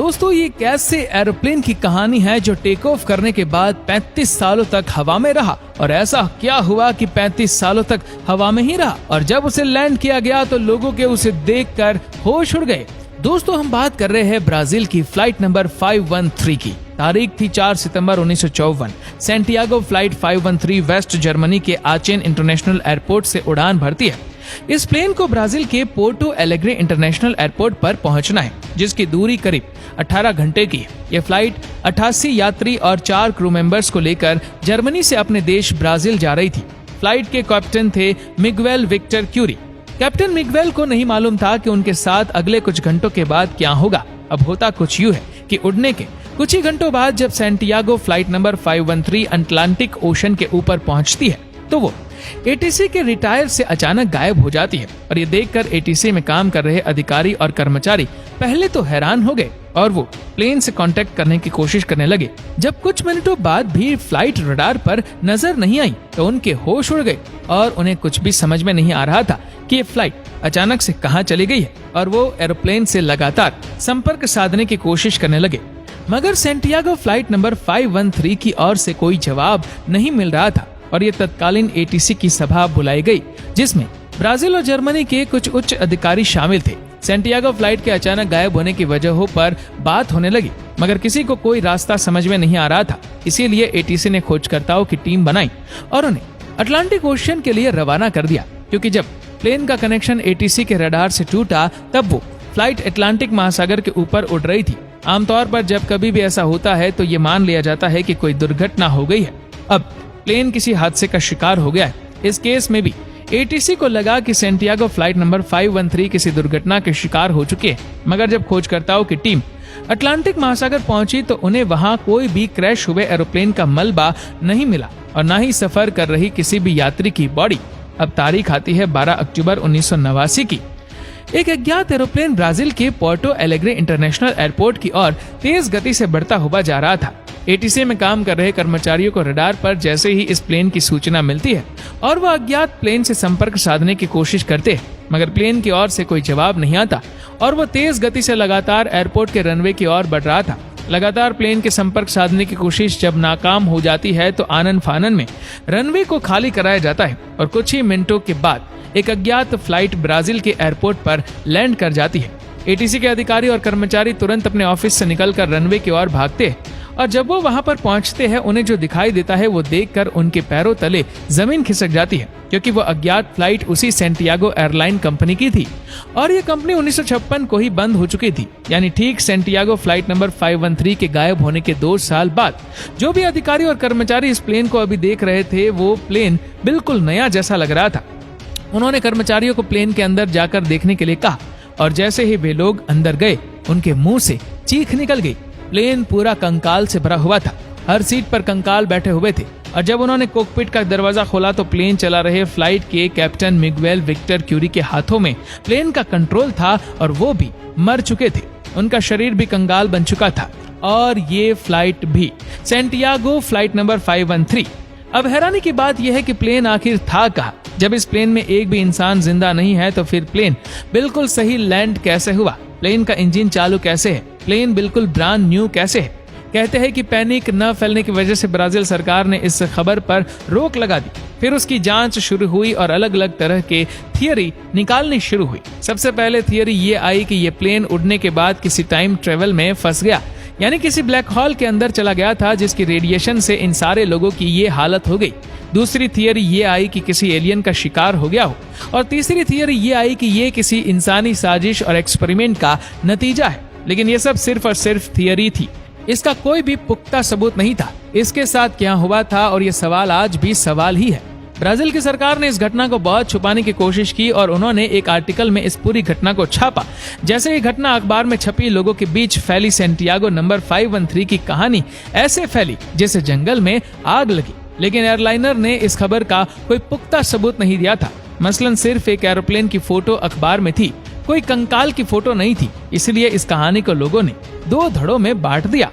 दोस्तों ये एक ऐसे एरोप्लेन की कहानी है जो टेक ऑफ करने के बाद 35 सालों तक हवा में रहा। और ऐसा क्या हुआ कि 35 सालों तक हवा में ही रहा और जब उसे लैंड किया गया तो लोगों के उसे देखकर होश उड़ गए। दोस्तों हम बात कर रहे हैं ब्राजील की फ्लाइट नंबर 513 की। तारीख थी 4 सितंबर 1954। सैंटियागो फ्लाइट 513 वेस्ट जर्मनी के आचेन इंटरनेशनल एयरपोर्ट से उड़ान भरती है। इस प्लेन को ब्राजील के पोर्टो एलेग्रे इंटरनेशनल एयरपोर्ट पर पहुंचना है, जिसकी दूरी करीब 18 घंटे की है। यह फ्लाइट 88 यात्री और 4 क्रू मेंबर्स को लेकर जर्मनी से अपने देश ब्राजील जा रही थी। फ्लाइट के कैप्टन थे Miguel Victor Curie. Captain Miguel को नहीं मालूम था कि उनके साथ अगले कुछ घंटों के बाद क्या होगा। अब होता कुछ यूं है कि उड़ने के कुछ ही घंटों बाद जब Santiago flight number 513 Atlantic ocean के ऊपर पहुंचती है तो वो एटीसी के रिटायर से अचानक गायब हो जाती है। और ये देखकर एटीसी में काम कर रहे अधिकारी और कर्मचारी पहले तो हैरान हो गए और वो प्लेन से कांटेक्ट करने की कोशिश करने लगे। जब कुछ मिनटों बाद भी फ्लाइट रडार पर नजर नहीं आई तो उनके होश उड़ गए और उन्हें कुछ भी समझ में नहीं आ रहा था कि ये फ्लाइट अचानक से कहां चली गई है। और वो एरोप्लेन से लगातार संपर्क साधने की कोशिश करने लगे, मगर सैंटियागो फ्लाइट नंबर 513 की ओर से कोई जवाब नहीं मिल रहा था। और ये तत्कालीन एटीसी की सभा बुलाई गई, जिसमें ब्राजील और जर्मनी के कुछ उच्च अधिकारी शामिल थे। सैंटियागो फ्लाइट के अचानक गायब होने की वजहों पर बात होने लगी, मगर किसी को कोई रास्ता समझ में नहीं आ रहा था। इसीलिए एटीसी ने खोजकर्ताओं की टीम बनाई और उन्हें अटलांटिक ओशन के लिए रवाना कर दिया, क्योंकि जब प्लेन का कनेक्शन एटीसी के रडार से टूटा तब वो फ्लाइट अटलांटिक महासागर के ऊपर उड़ रही थी। आमतौर पर जब कभी भी ऐसा होता है तो ये मान लिया जाता है कि कोई दुर्घटना हो गई है। अब प्लेन किसी हादसे का शिकार हो गया है। इस केस में भी एटीसी को लगा कि सैंटियागो फ्लाइट नंबर 513 किसी दुर्घटना के शिकार हो चुके हैं, मगर जब खोजकर्ताओं की टीम अटलांटिक महासागर पहुंची तो उन्हें वहां कोई भी क्रैश हुए एरोप्लेन का मलबा नहीं मिला और न ही सफर कर रही किसी भी यात्री की बॉडी। अब तारीख आती है 12 अक्टूबर 1989 की। एक अज्ञात एरोप्लेन ब्राजील के पोर्टो एलेग्रे इंटरनेशनल एयरपोर्ट की ओर तेज गति से बढ़ता हुआ जा रहा था। एटीसी में काम कर रहे कर्मचारियों को रडार पर जैसे ही इस प्लेन की सूचना मिलती है और वह अज्ञात प्लेन से संपर्क साधने की कोशिश करते हैं, मगर प्लेन की ओर से कोई जवाब नहीं आता और वह तेज गति से लगातार एयरपोर्ट के रनवे की ओर बढ़ रहा था। लगातार प्लेन के संपर्क साधने की कोशिश जब नाकाम हो जाती है तो आनन फानन में रनवे को खाली कराया जाता है और कुछ ही मिनटों के बाद एक अज्ञात फ्लाइट ब्राजील के एयरपोर्ट पर लैंड कर जाती है। एटीसी के अधिकारी और कर्मचारी तुरंत अपने ऑफिस से निकलकर रनवे की ओर भागते हैं और जब वो वहां पर पहुंचते हैं उन्हें जो दिखाई देता है वो देखकर उनके पैरों तले जमीन खिसक जाती है, क्योंकि वो अज्ञात फ्लाइट उसी सैंटियागो एयरलाइन कंपनी की थी और ये कंपनी 1956 को ही बंद हो चुकी थी। यानी ठीक सैंटियागो फ्लाइट नंबर 513 के गायब होने के 2 साल बाद जो भी अधिकारी और कर्मचारी इस प्लेन को अभी देख रहे थे वो प्लेन बिल्कुल नया जैसा लग रहा था। उन्होंने कर्मचारियों को प्लेन के अंदर जाकर देखने के लिए कहा और जैसे ही वे लोग अंदर गए उनके मुंह से चीख निकल गई। प्लेन पूरा कंकाल से भरा हुआ था, हर सीट पर कंकाल बैठे हुए थे और जब उन्होंने कॉकपिट का दरवाजा खोला तो प्लेन चला रहे फ्लाइट के कैप्टन मिगुएल विक्टर क्यूरी के हाथों में प्लेन का कंट्रोल था और वो भी मर चुके थे। उनका शरीर भी कंगाल बन चुका था और ये फ्लाइट भी सैंटियागो फ्लाइट नंबर 513। अब हैरानी की बात यह है कि प्लेन आखिर था कहाँ? जब इस प्लेन में एक भी इंसान जिंदा नहीं है तो फिर प्लेन बिल्कुल सही लैंड कैसे हुआ? प्लेन का इंजन चालू कैसे है? प्लेन बिल्कुल ब्रांड न्यू कैसे है? कहते हैं कि पैनिक न फैलने की वजह से ब्राजील सरकार ने इस खबर पर रोक लगा दी। फिर उसकी जांच शुरू हुई और अलग अलग तरह के थियरी निकालनी शुरू हुई। सबसे पहले थियरी ये आई कि ये प्लेन उड़ने के बाद किसी टाइम ट्रेवल में फंस गया, यानी किसी ब्लैक होल के अंदर चला गया था जिसकी रेडिएशन से इन सारे लोगों की ये हालत हो गई। दूसरी थियरी ये आई कि किसी एलियन का शिकार हो गया हो और तीसरी थियरी ये आई कि ये किसी इंसानी साजिश और एक्सपेरिमेंट का नतीजा है। लेकिन ये सब सिर्फ और सिर्फ थियरी थी, इसका कोई भी पुख्ता सबूत नहीं था। इसके साथ क्या हुआ था और ये सवाल आज भी सवाल ही है। ब्राजील की सरकार ने इस घटना को बहुत छुपाने की कोशिश की और उन्होंने एक आर्टिकल में इस पूरी घटना को छापा। जैसे ये घटना अखबार में छपी, लोगों के बीच फैली सैंटियागो नंबर 513 की कहानी ऐसे फैली जैसे जंगल में आग लगी। लेकिन एयरलाइनर ने इस खबर का कोई पुख्ता सबूत नहीं दिया था। मसलन सिर्फ एक एरोप्लेन की फोटो अखबार में थी, कोई कंकाल की फोटो नहीं थी। इसलिए इस कहानी को लोगों ने 2 धड़ों में बांट दिया।